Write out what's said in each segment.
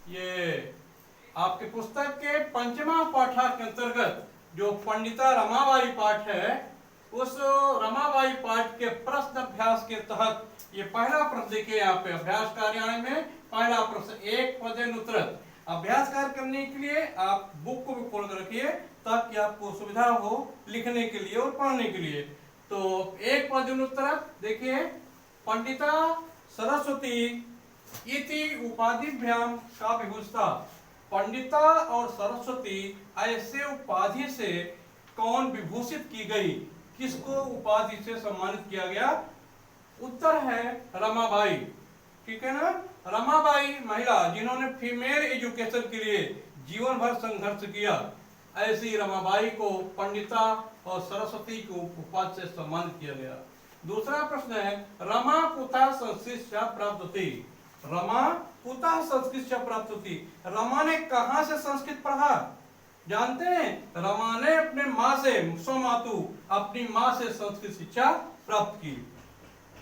ये आपके पुस्तक के पंचमा पाठक के अंतर्गत जो पंडिता रमाबाई पाठ है, उस रमाबाई पाठ के प्रश्न अभ्यास के तहत ये पहला प्रश्न देखिए यहाँ पे अभ्यास कार्यालय में पहला प्रश्न एक पदेनुत्तरत। अभ्यास कार्य करने के लिए आप बुक को भी खोल कर रखिए ताकि आपको सुविधा हो लिखने के लिए और पढ़ने के लिए। तो एक पदेनुत्तरत देखिए, पंडिता सरस्वती इति उपाधिभ्याम का विभूषिता। पंडिता और सरस्वती ऐसे उपाधि से कौन विभूषित की गई, किसको उपाधि से सम्मानित किया गया? उत्तर है रमाबाई। ठीक है ना, रमाबाई महिला जिन्होंने फीमेल एजुकेशन के लिए जीवन भर संघर्ष किया, ऐसी रमाबाई को पंडिता और सरस्वती को उपाधि से सम्मानित किया गया। दूसरा प्रश्न है, रमा कुतः संस्कृत शिक्षा प्राप्त होती? रमा कुतः संस्कृत शिक्षा प्राप्त होती? रमा ने कहां से संस्कृत पढ़ा? जानते हैं, रमा ने अपने माँ से, स्वमातु अपनी माँ से संस्कृत शिक्षा प्राप्त की।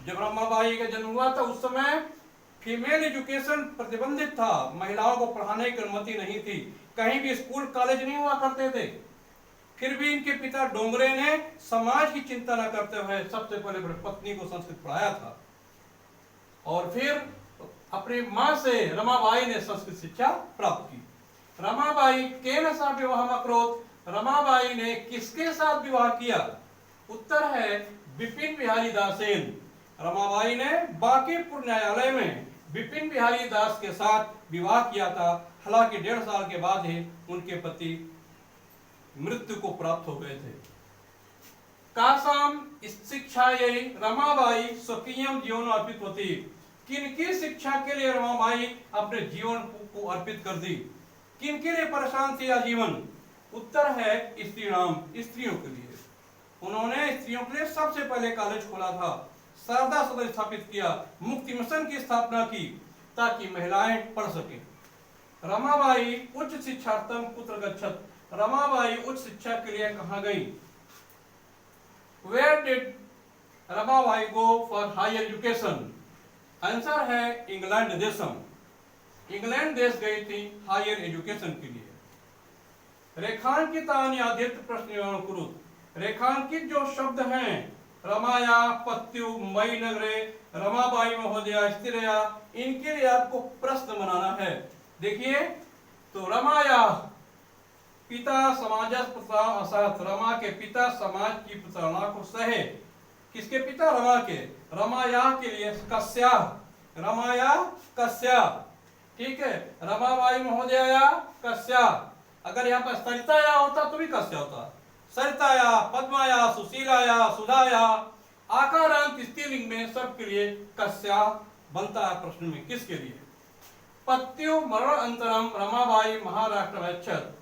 जब रमाबाई का जन्म हुआ था उस समय फीमेल एजुकेशन प्रतिबंधित था, महिलाओं को पढ़ाने की अनुमति नहीं थी, कहीं भी स्कूल कॉलेज नहीं हुआ करते थे। फिर भी इनके पिता डोंगरे ने समाज की चिंता न करते हुए सबसे पहले अपनी पत्नी को संस्कृत पढ़ाया था और फिर अपनी मां से रमाबाई ने संस्कृत शिक्षा प्राप्त की। रमाबाई केन सह विवाह अकरोत? रमाबाई ने किसके साथ विवाह किया? उत्तर है बिपिन बिहारी दासेन। रमाबाई ने बांकीपुर न्यायालय में बिपिन बिहारी दास के साथ विवाह किया था। हालांकि 1.5 साल के बाद ही उनके पति मृत्यु को प्राप्त हो गए थे। कासाम शिक्षायै रमाबाई स्वकीयम जीवन अर्पित होती? किनकी शिक्षा के लिए रमाबाई अपने जीवन को अर्पित कर दी? किनके लिए परेशान थी आजीवन? उत्तर है स्त्रियों के लिए। उन्होंने स्त्रियों के लिए सबसे पहले कॉलेज खोला था, शारदा सदन स्थापित किया, मुक्ति मिशन की स्थापना की ताकि महिलाएं पढ़ सके। रमाबाई उच्च शिक्षार्थम कुत्र गच्छत? रमाबाई उच्च शिक्षा के लिए कहां गई? Where did Ramabai go for higher education? Answer है इंग्लैंड देशम। इंग्लैंड देश गई थी हायर एजुकेशन के लिए। रेखांकितानि आदित्य प्रश्न कुरुत। रेखांकित जो शब्द हैं, रमाया, पत्यु, मुंबई नगरे, रमाबाई महोदया, स्थिरया, इनके लिए आपको प्रश्न बनाना है। देखिए, तो रमाया पिता समाज असहत, रमा के पिता समाज की प्रताड़ना को सहे। किसके पिता? रमा के। रमाया के लिए कस्या, रमाया कस्या। ठीक है, रमाबाई महोदया कस्या। अगर यहाँ पर सरिताया होता तो भी कस्या होता। सरिताया, पद्माया, सुशीलाया, सुधाया, आकारांत स्त्रीलिंग में सबके लिए कस्या बनता है। प्रश्न में किसके लिए? पत्यु मरण अंतरम रमाबाई महाराष्ट्र गच्छत।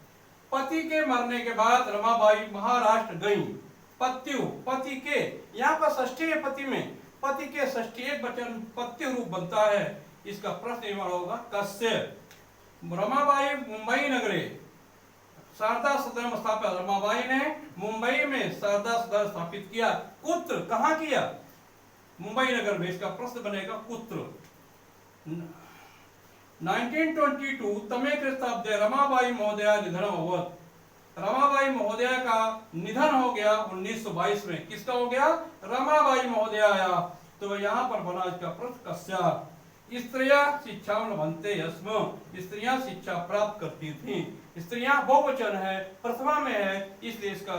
पति के मरने के बाद रमाबाई महाराष्ट्र गईं। पत्यु पति के, यहाँ पर षष्ठी पति में, पति के षष्ठी एक वचन पत्यु रूप बनता है। इसका प्रश्न निर्माण होगा कस्य। रमाबाई मुंबई नगरे शारदा सदन स्थापित। रमाबाई ने मुंबई में शारदा सदन स्थापित किया। कुत्र, कहां किया? मुंबई नगर में। इसका प्रश्न बनेगा कुत्र। 1922 तमे ख्रीस्ताब्दे रमाबाई महोदया निधन अभवत्। रमाबाई महोदया का निधन हो गया 1922 में। किसका हो गया? रमाबाई महोदया आया। तो यहाँ पर बना इसका प्रश्न कस्या। स्त्रियां शिक्षा लभन्ते स्म। स्त्रियां शिक्षा प्राप्त करती थीं। स्त्रियां बहुवचन है, प्रथमा में है, इसलिए इसका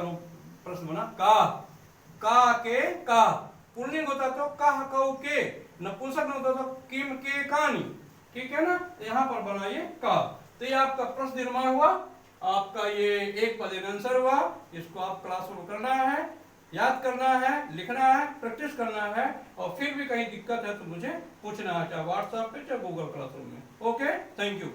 प्रश्न बना का के का। पुल्लिंग होता तो कह कौ के, नपुंसक होता तो किम के कानी। ठीक है ना, यहाँ पर बनाइए का। तो ये आपका प्रश्न निर्माण हुआ, आपका ये एक पद आंसर हुआ। इसको आप क्लासरूम करना है, याद करना है, लिखना है, प्रैक्टिस करना है, और फिर भी कहीं दिक्कत है तो मुझे पूछना है, चाहे व्हाट्सएप पे चाहे गूगल क्लासरूम में। Okay, thank you.